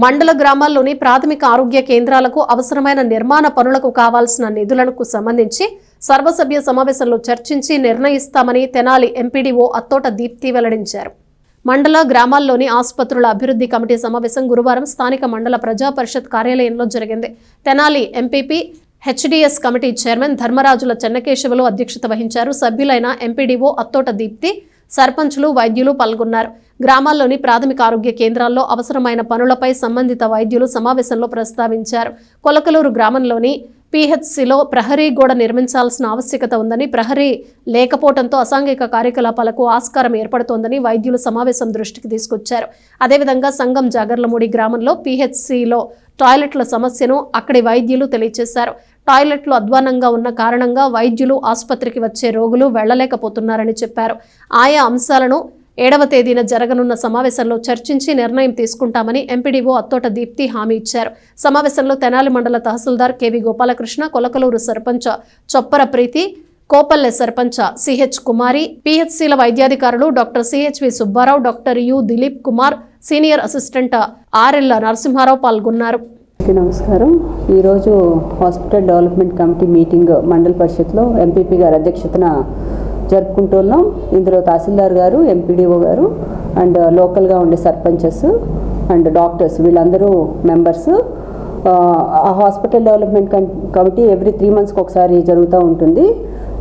మండల గ్రామాల్లోని ప్రాథమిక ఆరోగ్య కేంద్రాలకు అవసరమైన నిర్మాణ పనులకు కావాల్సిన నిధులకు సంబంధించి సర్వసభ్య సమావేశంలో చర్చించి నిర్ణయిస్తామని తెనాలి ఎంపీడీఓ అత్తోట దీప్తి వెల్లడించారు. మండల గ్రామాల్లోని ఆసుపత్రుల అభివృద్ధి కమిటీ సమావేశం గురువారం స్థానిక మండల ప్రజా పరిషత్ కార్యాలయంలో జరిగింది. Tenali MPP HDS committee chairman Dharmarajula Chennakesavulu అధ్యక్షత వహించారు. సభ్యులైన ఎంపీడీఓ అత్తోట దీప్తి, సర్పంచులు, వైద్యులు పాల్గొన్నారు. గ్రామాల్లోని ప్రాథమిక ఆరోగ్య కేంద్రాల్లో అవసరమైన పనులపై సంబంధిత వైద్యులు సమావేశంలో ప్రస్తావించారు. కొలకలూరు గ్రామంలోని పీహెచ్సీలో ప్రహరీ గోడ నిర్మించాల్సిన ఆవశ్యకత ఉందని, ప్రహరీ లేకపోవడంతో అసాంఘిక కార్యకలాపాలకు ఆస్కారం ఏర్పడుతోందని వైద్యులు సమావేశం దృష్టికి తీసుకొచ్చారు. అదేవిధంగా సంగం జాగర్లమూడి గ్రామంలో పీహెచ్సీలో టాయిలెట్ల సమస్యను అక్కడి వైద్యులు తెలియజేశారు. టాయిలెట్లు అధ్వానంగా ఉన్న కారణంగా వైద్యులు ఆసుపత్రికి వచ్చే రోగులు వెళ్లలేకపోతున్నారని చెప్పారు. ఆయా అంశాలను 7వ తేదీన జరగనున్న సమావేశంలో చర్చించి నిర్ణయం తీసుకుంటామని ఎంపీడీఓ అత్తోట దీప్తి హామీ ఇచ్చారు. సమావేశంలో తెనాలి మండల తహసీల్దార్ కెవి గోపాలకృష్ణ, కొలకలూరు సర్పంచ్ చొప్పర ప్రీతి, కోపల్లె సర్పంచ్ సిహెచ్ కుమారి, పీహెచ్సీల వైద్యాధికారులు doctor CHV Subbarao, doctor U Dilip Kumar, senior assistant RL Narasimharao పాల్గొన్నారు. నమస్కారం. ఈరోజు హాస్పిటల్ డెవలప్మెంట్ కమిటీ మీటింగ్ మండల పరిషత్లో ఎంపీపీ గారి అధ్యక్షతన జరుపుకుంటున్నాం. ఇందులో తహసీల్దార్ గారు, ఎంపీడీఓ గారు అండ్ లోకల్గా ఉండే సర్పంచెస్ అండ్ డాక్టర్స్ వీళ్ళందరూ మెంబర్స్. ఆ హాస్పిటల్ డెవలప్మెంట్ కమిటీ ఎవ్రీ 3 monthsకి ఒకసారి జరుగుతూ ఉంటుంది.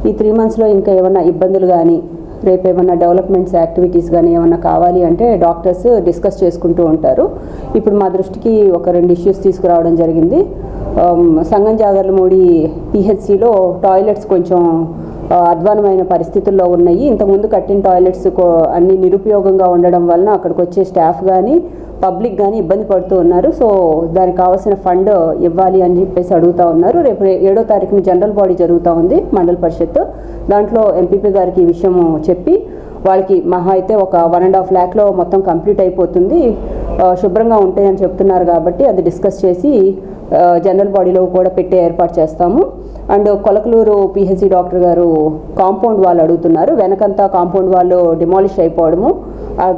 ఈ 3 monthsలో ఇంకా ఏమైనా ఇబ్బందులు కానీ, రేపు ఏమన్నా డెవలప్మెంట్స్ యాక్టివిటీస్ కానీ ఏమన్నా కావాలి అంటే డాక్టర్స్ డిస్కస్ చేసుకుంటూ ఉంటారు. ఇప్పుడు మా దృష్టికి ఒక 2 issues తీసుకురావడం జరిగింది. సంగం జాగర్లమూడి పీహెచ్సీలో టాయిలెట్స్ కొంచెం అధ్వానమైన పరిస్థితుల్లో ఉన్నాయి. ఇంతకుముందు కట్టిన టాయిలెట్స్ అన్ని నిరుపయోగంగా ఉండడం వలన అక్కడికి వచ్చే స్టాఫ్ కానీ పబ్లిక్ కానీ ఇబ్బంది పడుతూ ఉన్నారు. సో దానికి కావాల్సిన ఫండ్ ఇవ్వాలి అని చెప్పేసి అడుగుతూ ఉన్నారు. రేపు 7వ తారీఖున జనరల్ బాడీ జరుగుతూ ఉంది మండల పరిషత్. దాంట్లో ఎంపీపీ గారికి ఈ విషయం చెప్పి వాళ్ళకి మహా అయితే ఒక 1.5 lakhలో మొత్తం కంప్లీట్ అయిపోతుంది, శుభ్రంగా ఉంటాయని చెప్తున్నారు. కాబట్టి అది డిస్కస్ చేసి జనరల్ బాడీలో కూడా పెట్టే ఏర్పాటు చేస్తాము. అండ్ కొలకలూరు పీహెచ్సీ డాక్టర్ గారు కాంపౌండ్ వాళ్ళు అడుగుతున్నారు. వెనకంతా కాంపౌండ్ వాళ్ళు డిమాలిష్ అయిపోవడము,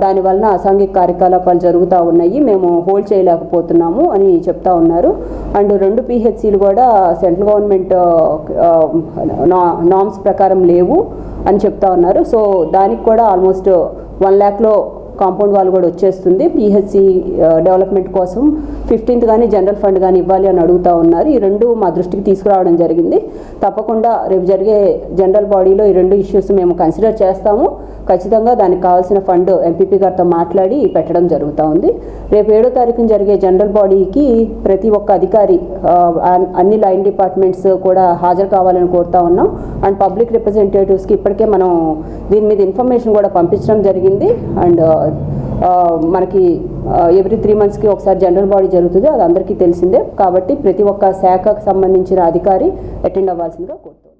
దానివలన అసాంఘిక కార్యకలాపాలు జరుగుతూ ఉన్నాయి, మేము హోల్డ్ చేయలేకపోతున్నాము అని చెప్తా ఉన్నారు. అండ్ 2 పీహెచ్సీలు కూడా సెంట్రల్ గవర్నమెంట్ నామ్స్ ప్రకారం లేవు అని చెప్తా ఉన్నారు. సో దానికి కూడా ఆల్మోస్ట్ 1 lakhలో కాంపౌండ్ వాళ్ళు కూడా వచ్చేస్తుంది. పీహెచ్సీ డెవలప్మెంట్ కోసం 15th కానీ జనరల్ ఫండ్ కానీ ఇవ్వాలి అని అడుగుతూ ఉన్నారు. ఈ 2 మా దృష్టికి తీసుకురావడం జరిగింది. తప్పకుండా రేపు జరిగే జనరల్ బాడీలో ఈ 2 issues మేము కన్సిడర్ చేస్తాము. ఖచ్చితంగా దానికి కావాల్సిన ఫండ్ ఎంపీపీ గారితో మాట్లాడి పెట్టడం జరుగుతూ ఉంది. రేపు 7వ తారీఖున జరిగే జనరల్ బాడీకి ప్రతి ఒక్క అధికారి, అన్ని లైన్ డిపార్ట్మెంట్స్ కూడా హాజరు కావాలని కోరుతా ఉన్నాం. అండ్ పబ్లిక్ రిప్రజెంటేటివ్స్కి ఇప్పటికే మనం దీని మీద ఇన్ఫర్మేషన్ కూడా పంపించడం జరిగింది. అండ్ మనకి ఎవ్రీ 3 monthsకి ఒకసారి జనరల్ బాడీ జరుగుతుంది, అది అందరికీ తెలిసిందే. కాబట్టి ప్రతి ఒక్క శాఖకు సంబంధించిన అధికారి అటెండ్ అవ్వాల్సిందిగా కోరుతున్నాం.